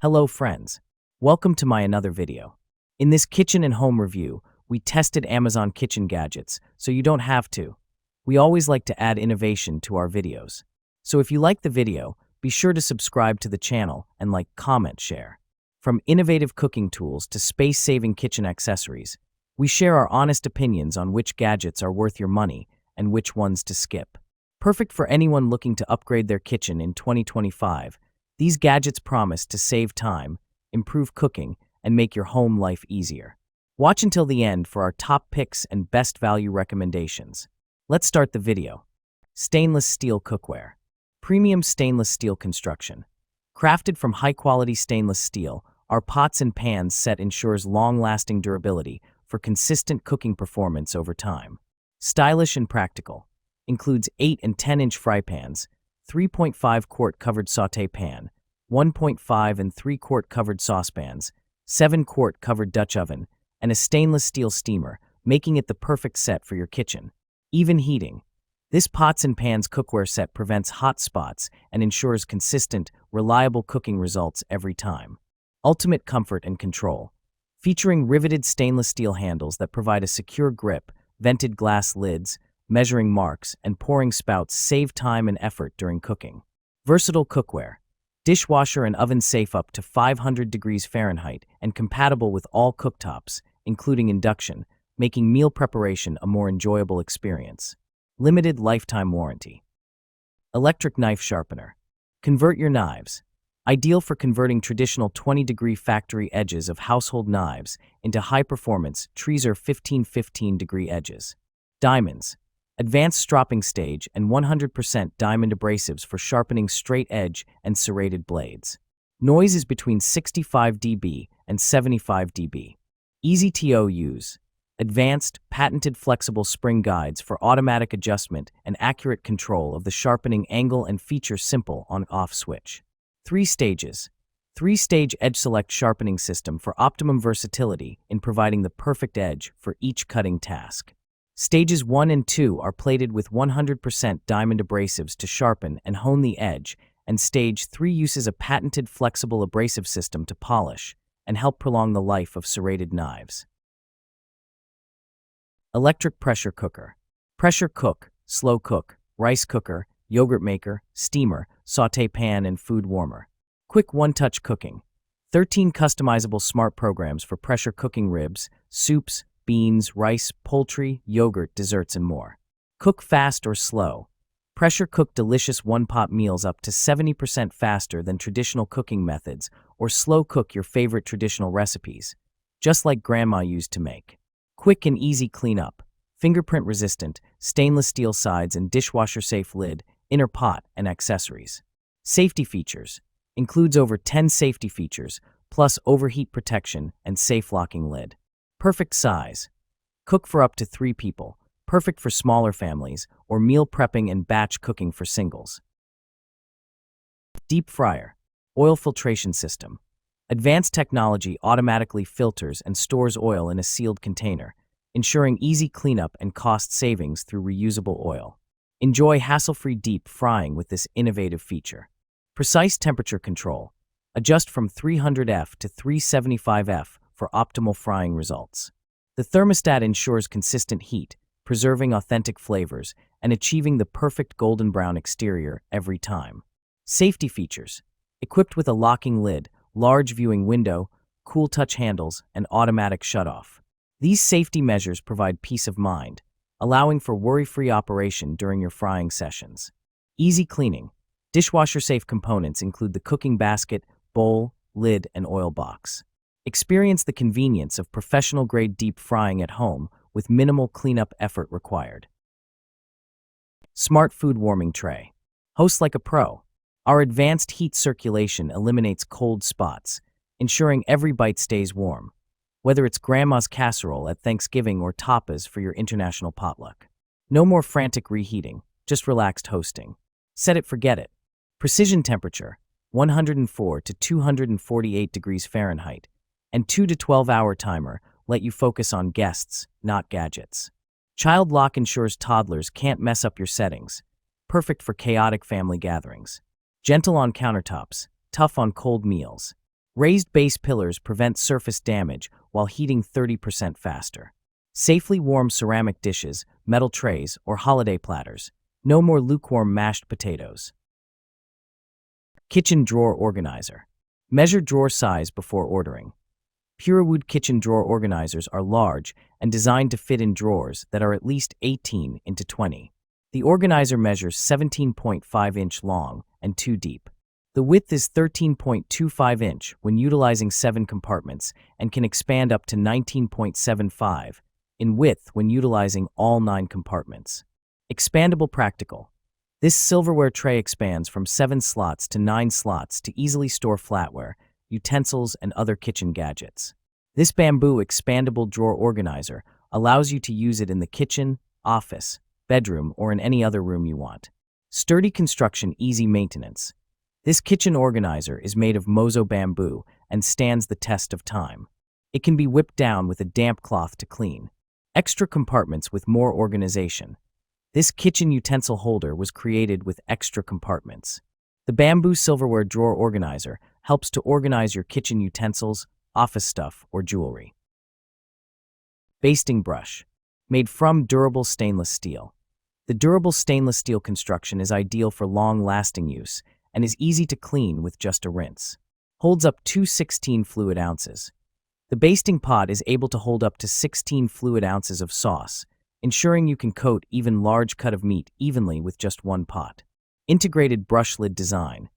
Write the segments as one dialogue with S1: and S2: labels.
S1: Hello friends, welcome to my another video. In this kitchen and home review, we tested Amazon kitchen gadgets, so you don't have to. We always like to add innovation to our videos. So if you like the video, be sure to subscribe to the channel and like, comment, share. From innovative cooking tools to space-saving kitchen accessories, we share our honest opinions on which gadgets are worth your money and which ones to skip. Perfect for anyone looking to upgrade their kitchen in 2025, these gadgets promise to save time, improve cooking, and make your home life easier. Watch until the end for our top picks and best value recommendations. Let's start the video. Stainless steel cookware. Premium stainless steel construction. Crafted from high-quality stainless steel, our pots and pans set ensures long-lasting durability for consistent cooking performance over time. Stylish and practical. Includes 8 and 10-inch fry pans, 3.5 quart covered sauté pan, 1.5 and 3 quart covered saucepans, 7 quart covered Dutch oven, and a stainless steel steamer, making it the perfect set for your kitchen. Even heating. This pots and pans cookware set prevents hot spots and ensures consistent, reliable cooking results every time. Ultimate comfort and control. Featuring riveted stainless steel handles that provide a secure grip, vented glass lids, measuring marks, and pouring spouts save time and effort during cooking. Versatile cookware. Dishwasher and oven safe up to 500 degrees Fahrenheit and compatible with all cooktops, including induction, making meal preparation a more enjoyable experience. Limited lifetime warranty. Electric knife sharpener. Convert your knives. Ideal for converting traditional 20-degree factory edges of household knives into high-performance Treaser 15-15-degree edges. Diamonds. Advanced stropping stage and 100% diamond abrasives for sharpening straight edge and serrated blades. Noise is between 65 dB and 75 dB. Easy to use. Advanced, patented flexible spring guides for automatic adjustment and accurate control of the sharpening angle and feature simple on-off switch. 3 stages. 3-stage edge select sharpening system for optimum versatility in providing the perfect edge for each cutting task. Stages 1 and 2 are plated with 100% diamond abrasives to sharpen and hone the edge, and Stage 3 uses a patented flexible abrasive system to polish and help prolong the life of serrated knives. Electric pressure cooker. Pressure cook, slow cook, rice cooker, yogurt maker, steamer, sauté pan, and food warmer. Quick one-touch cooking. 13 customizable smart programs for pressure cooking ribs, soups, beans, rice, poultry, yogurt, desserts, and more. Cook fast or slow. Pressure cook delicious one-pot meals up to 70% faster than traditional cooking methods, or slow cook your favorite traditional recipes, just like Grandma used to make. Quick and easy cleanup. Fingerprint resistant, stainless steel sides and dishwasher safe lid, inner pot, and accessories. Safety features. Includes over 10 safety features, plus overheat protection and safe locking lid. Perfect size. Cook for up to 3 people, perfect for smaller families, or meal prepping and batch cooking for singles. Deep fryer. Oil filtration system. Advanced technology automatically filters and stores oil in a sealed container, ensuring easy cleanup and cost savings through reusable oil. Enjoy hassle-free deep frying with this innovative feature. Precise temperature control. Adjust from 300°F to 375°F for optimal frying results. The thermostat ensures consistent heat, preserving authentic flavors, and achieving the perfect golden brown exterior every time. Safety features. Equipped with a locking lid, large viewing window, cool touch handles, and automatic shutoff. These safety measures provide peace of mind, allowing for worry-free operation during your frying sessions. Easy cleaning. Dishwasher-safe components include the cooking basket, bowl, lid, and oil box. Experience the convenience of professional-grade deep frying at home with minimal cleanup effort required. Smart food warming tray. Host like a pro. Our advanced heat circulation eliminates cold spots, ensuring every bite stays warm, whether it's Grandma's casserole at Thanksgiving or tapas for your international potluck. No more frantic reheating, just relaxed hosting. Set it, forget it. Precision temperature, 104 to 248 degrees Fahrenheit, and 2 to 12-hour timer let you focus on guests, not gadgets. Child lock ensures toddlers can't mess up your settings, perfect for chaotic family gatherings. Gentle on countertops, tough on cold meals. Raised base pillars prevent surface damage while heating 30% faster. Safely warm ceramic dishes, metal trays, or holiday platters. No more lukewarm mashed potatoes. Kitchen drawer organizer. Measure drawer size before ordering. Purewood kitchen drawer organizers are large and designed to fit in drawers that are at least 18 into 20. The organizer measures 17.5 inch long and 2 deep. The width is 13.25 inch when utilizing 7 compartments and can expand up to 19.75 in width when utilizing all 9 compartments. Expandable practical. This silverware tray expands from 7 slots to 9 slots to easily store flatware, utensils, and other kitchen gadgets. This bamboo expandable drawer organizer allows you to use it in the kitchen, office, bedroom, or in any other room you want. Sturdy construction, easy maintenance. This kitchen organizer is made of mozo bamboo and stands the test of time. It can be whipped down with a damp cloth to clean. Extra compartments with more organization. This kitchen utensil holder was created with extra compartments. The bamboo silverware drawer organizer helps to organize your kitchen utensils, office stuff, or jewelry. Basting brush. Made from durable stainless steel. The durable stainless steel construction is ideal for long-lasting use and is easy to clean with just a rinse. Holds up to 16 fluid ounces. The basting pot is able to hold up to 16 fluid ounces of sauce, ensuring you can coat even large cut of meat evenly with just one pot. Integrated brush lid design.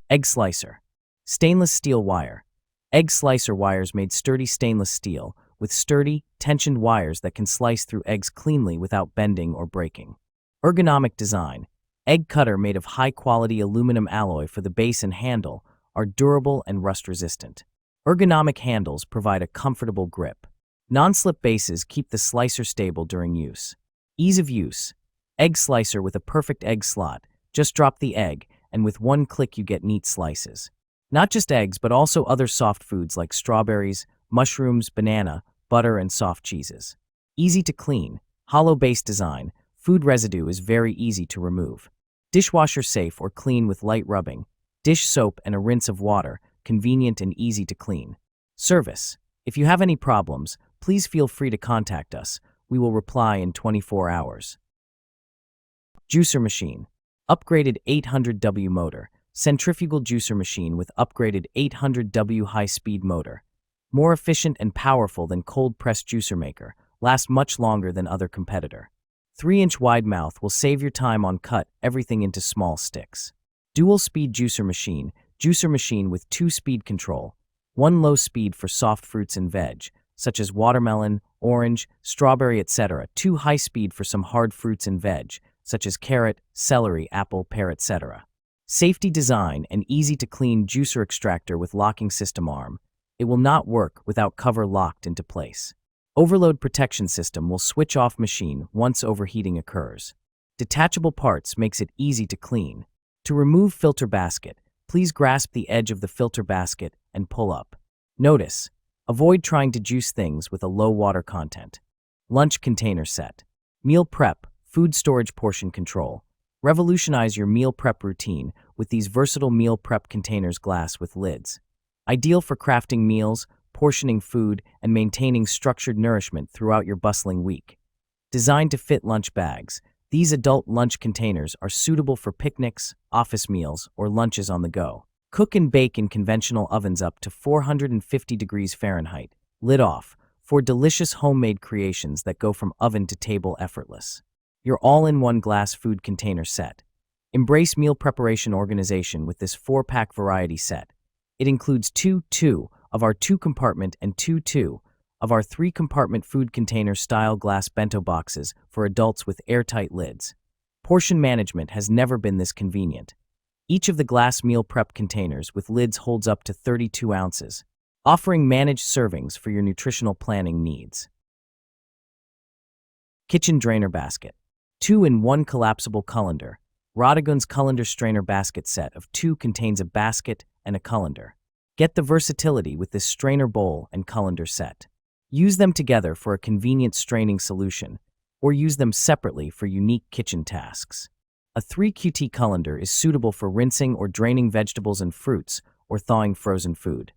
S1: Egg slicer. Stainless steel wire. Egg slicer wires made sturdy stainless steel with sturdy, tensioned wires that can slice through eggs cleanly without bending or breaking. Ergonomic design. Egg cutter made of high-quality aluminum alloy for the base and handle are durable and rust-resistant. Ergonomic handles provide a comfortable grip. Non-slip bases keep the slicer stable during use. Ease of use. Egg slicer with a perfect egg slot. Just drop the egg, and with one click you get neat slices. Not just eggs, but also other soft foods like strawberries, mushrooms, banana, butter, and soft cheeses. Easy to clean. Hollow base design. Food residue is very easy to remove. Dishwasher safe or clean with light rubbing. Dish soap and a rinse of water, convenient and easy to clean. Service. If you have any problems, please feel free to contact us. We will reply in 24 hours. Juicer machine. Upgraded 800W motor. Centrifugal juicer machine with upgraded 800W high-speed motor. More efficient and powerful than cold-press juicer maker. Lasts much longer than other competitor. 3-inch wide mouth will save your time on cut everything into small sticks. Dual-speed juicer machine with 2-speed control. 1 low speed for soft fruits and veg, such as watermelon, orange, strawberry, etc. 2 high speed for some hard fruits and veg, such as carrot, celery, apple, pear, etc. Safety design and easy to clean juicer extractor with locking system arm. It will not work without cover locked into place. Overload protection system will switch off machine once overheating occurs. Detachable parts makes it easy to clean. To remove filter basket, please grasp the edge of the filter basket and pull up. Notice, avoid trying to juice things with a low water content. Lunch container set. Meal prep, food storage portion control. Revolutionize your meal prep routine with these versatile meal prep containers, glass with lids. Ideal for crafting meals, portioning food, and maintaining structured nourishment throughout your bustling week. Designed to fit lunch bags, these adult lunch containers are suitable for picnics, office meals, or lunches on the go. Cook and bake in conventional ovens up to 450 degrees Fahrenheit, lid off, for delicious homemade creations that go from oven to table effortless. Your all-in-one glass food container set. Embrace meal preparation organization with this 4-pack variety set. It includes 2 of our 2-compartment and 2 of our 3-compartment food container style glass bento boxes for adults with airtight lids. Portion management has never been this convenient. Each of the glass meal prep containers with lids holds up to 32 ounces, offering managed servings for your nutritional planning needs. Kitchen drainer basket. 2-in-1 collapsible colander. Rodigun's colander strainer basket set of 2 contains a basket and a colander. Get the versatility with this strainer bowl and colander set. Use them together for a convenient straining solution, or use them separately for unique kitchen tasks. A 3QT colander is suitable for rinsing or draining vegetables and fruits, or thawing frozen food.